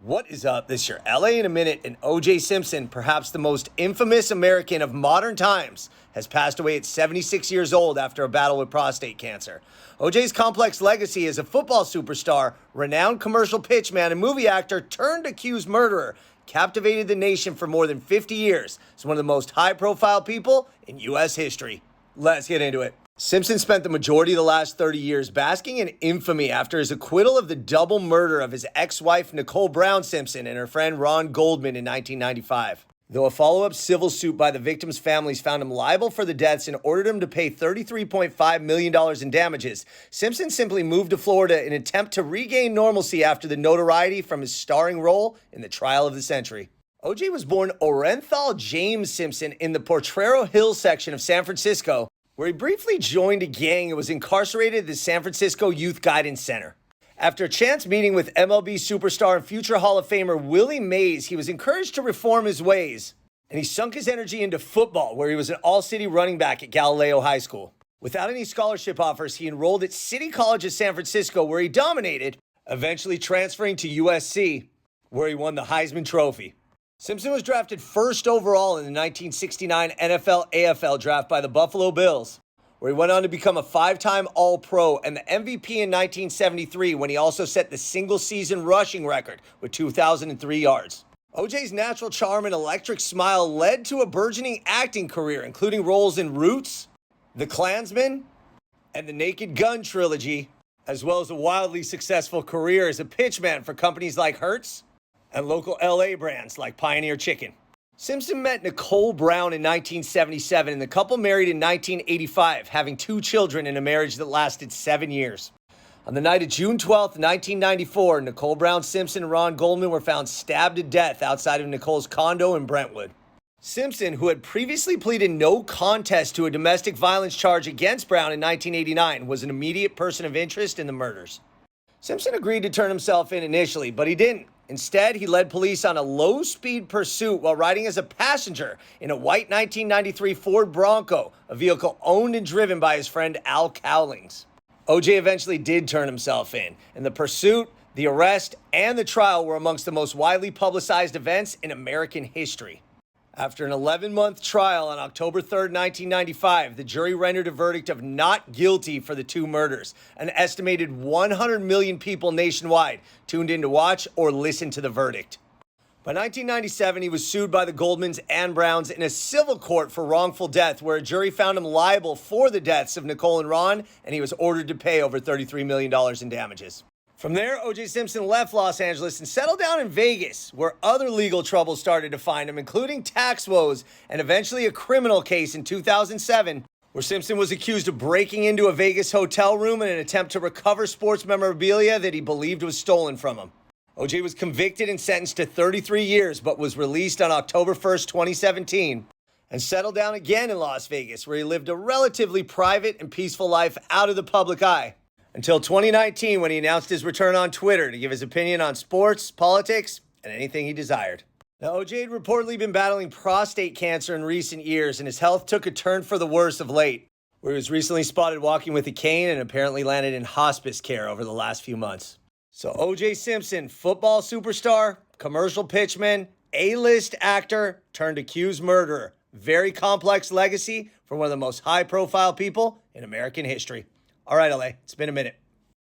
What is up? This is your LA in a Minute, and O.J. Simpson, perhaps the most infamous American of modern times, has passed away at 76 years old after a battle with prostate cancer. O.J.'s complex legacy as a football superstar, renowned commercial pitchman, and movie actor turned accused murderer captivated the nation for more than 50 years as one of the most high-profile people in U.S. history. Let's get into it. Simpson spent the majority of the last 30 years basking in infamy after his acquittal of the double murder of his ex-wife Nicole Brown Simpson and her friend Ron Goldman in 1995. Though a follow-up civil suit by the victims' families found him liable for the deaths and ordered him to pay $33.5 million in damages, Simpson simply moved to Florida in an attempt to regain normalcy after the notoriety from his starring role in the trial of the century. O.J. was born Orenthal James Simpson in the Potrero Hill section of San Francisco, where he briefly joined a gang and was incarcerated at the San Francisco Youth Guidance Center. After a chance meeting with MLB superstar and future Hall of Famer Willie Mays, he was encouraged to reform his ways, and he sunk his energy into football, where he was an all-city running back at Galileo High School. Without any scholarship offers, he enrolled at City College of San Francisco, where he dominated, eventually transferring to USC, where he won the Heisman Trophy. Simpson was drafted first overall in the 1969 NFL-AFL draft by the Buffalo Bills, where he went on to become a five-time All-Pro and the MVP in 1973 when he also set the single-season rushing record with 2,003 yards. O.J.'s natural charm and electric smile led to a burgeoning acting career, including roles in Roots, The Klansman, and the Naked Gun trilogy, as well as a wildly successful career as a pitchman for companies like Hertz and local LA brands like Pioneer Chicken. Simpson met Nicole Brown in 1977, and the couple married in 1985, having two children in a marriage that lasted 7 years. On the night of June 12, 1994, Nicole Brown Simpson and Ron Goldman were found stabbed to death outside of Nicole's condo in Brentwood. Simpson, who had previously pleaded no contest to a domestic violence charge against Brown in 1989, was an immediate person of interest in the murders. Simpson agreed to turn himself in initially, but he didn't. Instead, he led police on a low-speed pursuit while riding as a passenger in a white 1993 Ford Bronco, a vehicle owned and driven by his friend Al Cowlings. O.J. eventually did turn himself in, and the pursuit, the arrest, and the trial were amongst the most widely publicized events in American history. After an 11-month trial on October 3, 1995, the jury rendered a verdict of not guilty for the two murders. An estimated 100 million people nationwide tuned in to watch or listen to the verdict. By 1997, he was sued by the Goldmans and Browns in a civil court for wrongful death, where a jury found him liable for the deaths of Nicole and Ron, and he was ordered to pay over $33 million in damages. From there, O.J. Simpson left Los Angeles and settled down in Vegas, where other legal troubles started to find him, including tax woes and eventually a criminal case in 2007, where Simpson was accused of breaking into a Vegas hotel room in an attempt to recover sports memorabilia that he believed was stolen from him. O.J. was convicted and sentenced to 33 years, but was released on October 1st, 2017, and settled down again in Las Vegas, where he lived a relatively private and peaceful life out of the public eye, until 2019, when he announced his return on Twitter to give his opinion on sports, politics, and anything he desired. Now, O.J. had reportedly been battling prostate cancer in recent years, and his health took a turn for the worse of late, where he was recently spotted walking with a cane and apparently landed in hospice care over the last few months. So O.J. Simpson, football superstar, commercial pitchman, A-list actor, turned accused murderer. Very complex legacy for one of the most high-profile people in American history. All right, LA, it's been a minute.